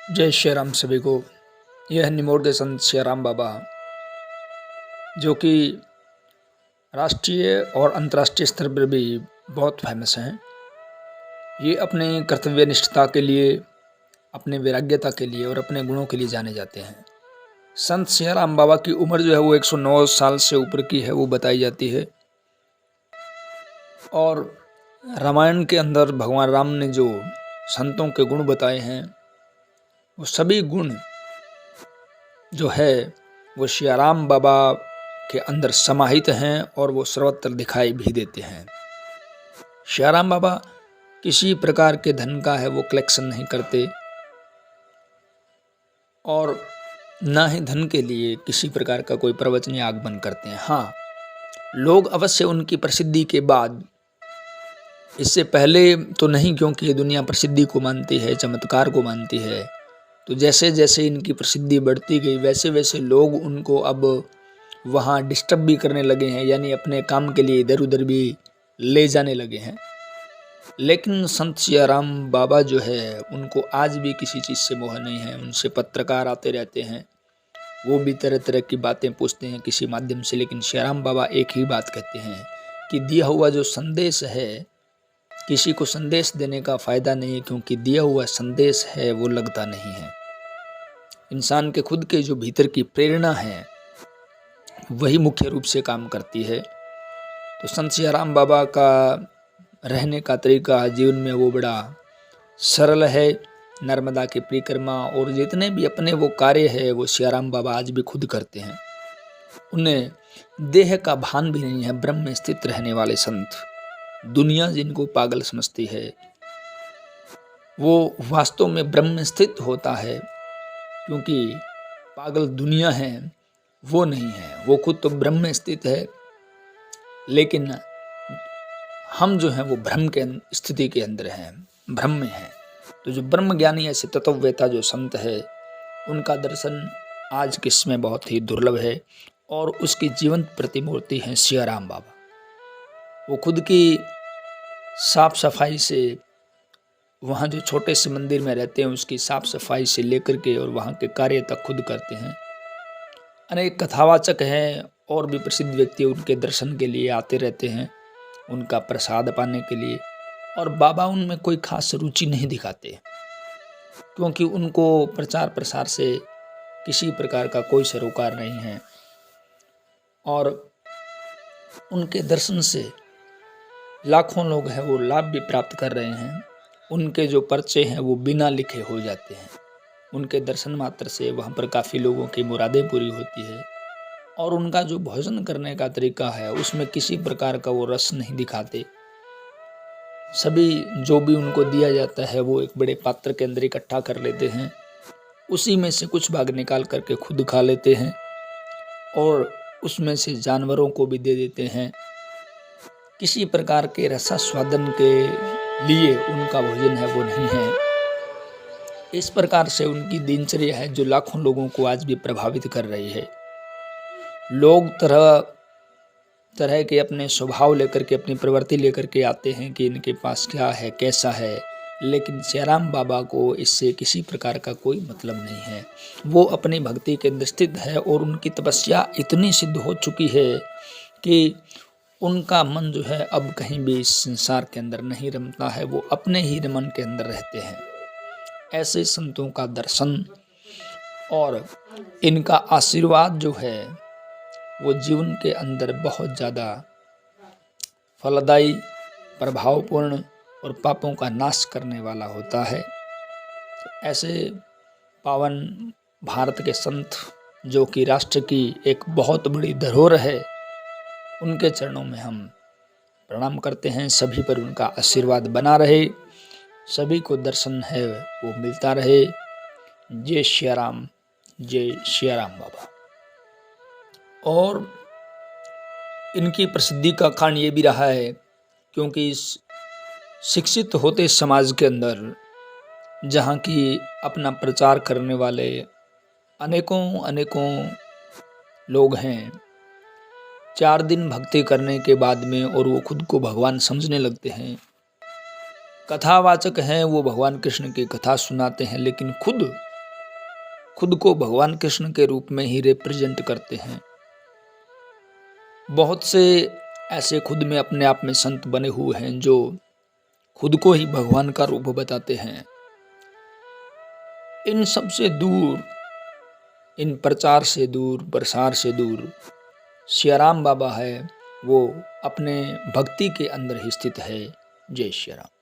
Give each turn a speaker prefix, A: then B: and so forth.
A: जय श्री राम सभी को। यह निमोर के संत श्री राम बाबा जो कि राष्ट्रीय और अंतर्राष्ट्रीय स्तर पर भी बहुत फेमस हैं। ये अपने कर्तव्यनिष्ठता के लिए, अपने वैराग्यता के लिए और अपने गुणों के लिए जाने जाते हैं। संत श्री राम बाबा की उम्र जो है वो 109 साल से ऊपर की है, वो बताई जाती है। और रामायण के अंदर भगवान राम ने जो संतों के गुण बताए हैं, वो सभी गुण जो है वो श्री राम बाबा के अंदर समाहित हैं और वो सर्वत्र दिखाई भी देते हैं। श्री राम बाबा किसी प्रकार के धन का है वो कलेक्शन नहीं करते और ना ही धन के लिए किसी प्रकार का कोई प्रवचनीय आगमन करते हैं। हाँ, लोग अवश्य उनकी प्रसिद्धि के बाद, इससे पहले तो नहीं, क्योंकि ये दुनिया प्रसिद्धि को मानती है, चमत्कार को मानती है। तो जैसे जैसे इनकी प्रसिद्धि बढ़ती गई वैसे वैसे लोग उनको अब वहाँ डिस्टर्ब भी करने लगे हैं, यानी अपने काम के लिए इधर उधर भी ले जाने लगे हैं। लेकिन संत श्री राम बाबा जो है उनको आज भी किसी चीज़ से मोह नहीं है। उनसे पत्रकार आते रहते हैं, वो भी तरह तरह की बातें पूछते हैं किसी माध्यम से, लेकिन श्री राम बाबा एक ही बात कहते हैं कि दिया हुआ जो संदेश है, किसी को संदेश देने का फ़ायदा नहीं है, क्योंकि दिया हुआ संदेश है वो लगता नहीं है। इंसान के खुद के जो भीतर की प्रेरणा है वही मुख्य रूप से काम करती है। तो संत श्री राम बाबा का रहने का तरीका जीवन में वो बड़ा सरल है। नर्मदा की परिक्रमा और जितने भी अपने वो कार्य है वो श्री राम बाबा आज भी खुद करते हैं। उन्हें देह का भान भी नहीं है। ब्रह्म में स्थित रहने वाले संत, दुनिया जिनको पागल समझती है, वो वास्तव में ब्रह्म में स्थित होता है, क्योंकि पागल दुनिया है वो नहीं है, वो खुद तो ब्रह्म में स्थित है। लेकिन हम जो हैं वो भ्रम के स्थिति के अंदर हैं, भ्रम में हैं। तो जो ब्रह्म ज्ञानी ऐसे तत्ववेता जो संत है, उनका दर्शन आज के समय बहुत ही दुर्लभ है और उसकी जीवंत प्रतिमूर्ति है श्री राम बाबा। वो खुद की साफ सफाई से, वहाँ जो छोटे से मंदिर में रहते हैं उसकी साफ सफाई से लेकर के और वहाँ के कार्य तक खुद करते हैं। अनेक कथावाचक हैं और भी प्रसिद्ध व्यक्ति उनके दर्शन के लिए आते रहते हैं, उनका प्रसाद पाने के लिए। और बाबा उनमें कोई खास रुचि नहीं दिखाते, क्योंकि उनको प्रचार प्रसार से किसी प्रकार का कोई सरोकार नहीं है और उनके दर्शन से लाखों लोग हैं वो लाभ भी प्राप्त कर रहे हैं। उनके जो पर्चे हैं वो बिना लिखे हो जाते हैं। उनके दर्शन मात्र से वहाँ पर काफ़ी लोगों की मुरादें पूरी होती है। और उनका जो भोजन करने का तरीका है उसमें किसी प्रकार का वो रस नहीं दिखाते। सभी जो भी उनको दिया जाता है वो एक बड़े पात्र के अंदर इकट्ठा कर लेते हैं, उसी में से कुछ भाग निकाल करके खुद खा लेते हैं और उसमें से जानवरों को भी दे देते हैं। किसी प्रकार के रसास्वादन के लिए उनका भोजन है वो नहीं है। इस प्रकार से उनकी दिनचर्या है जो लाखों लोगों को आज भी प्रभावित कर रही है। लोग तरह तरह के अपने स्वभाव लेकर के, अपनी प्रवृत्ति लेकर के आते हैं कि इनके पास क्या है, कैसा है, लेकिन श्री राम बाबा को इससे किसी प्रकार का कोई मतलब नहीं है। वो अपनी भक्ति के अंदर स्थित है और उनकी तपस्या इतनी सिद्ध हो चुकी है कि उनका मन जो है अब कहीं भी इस संसार के अंदर नहीं रमता है, वो अपने ही रमन के अंदर रहते हैं। ऐसे संतों का दर्शन और इनका आशीर्वाद जो है वो जीवन के अंदर बहुत ज़्यादा फलदायी, प्रभावपूर्ण और पापों का नाश करने वाला होता है। ऐसे पावन भारत के संत जो कि राष्ट्र की एक बहुत बड़ी धरोहर है, उनके चरणों में हम प्रणाम करते हैं। सभी पर उनका आशीर्वाद बना रहे, सभी को दर्शन है वो मिलता रहे। जय श्री राम, जय श्री राम बाबा। और इनकी प्रसिद्धि का कारण ये भी रहा है क्योंकि इस शिक्षित होते समाज के अंदर, जहाँ की अपना प्रचार करने वाले अनेकों अनेकों लोग हैं, 4 दिन भक्ति करने के बाद में और वो खुद को भगवान समझने लगते हैं। कथावाचक हैं, वो भगवान कृष्ण की कथा सुनाते हैं, लेकिन खुद खुद को भगवान कृष्ण के रूप में ही रिप्रेजेंट करते हैं। बहुत से ऐसे खुद में अपने आप में संत बने हुए हैं जो खुद को ही भगवान का रूप बताते हैं। इन सब से दूर, इन प्रचार से दूर, प्रसार से दूर सियाराम बाबा है, वो अपने भक्ति के अंदर ही स्थित है। जय श्री राम।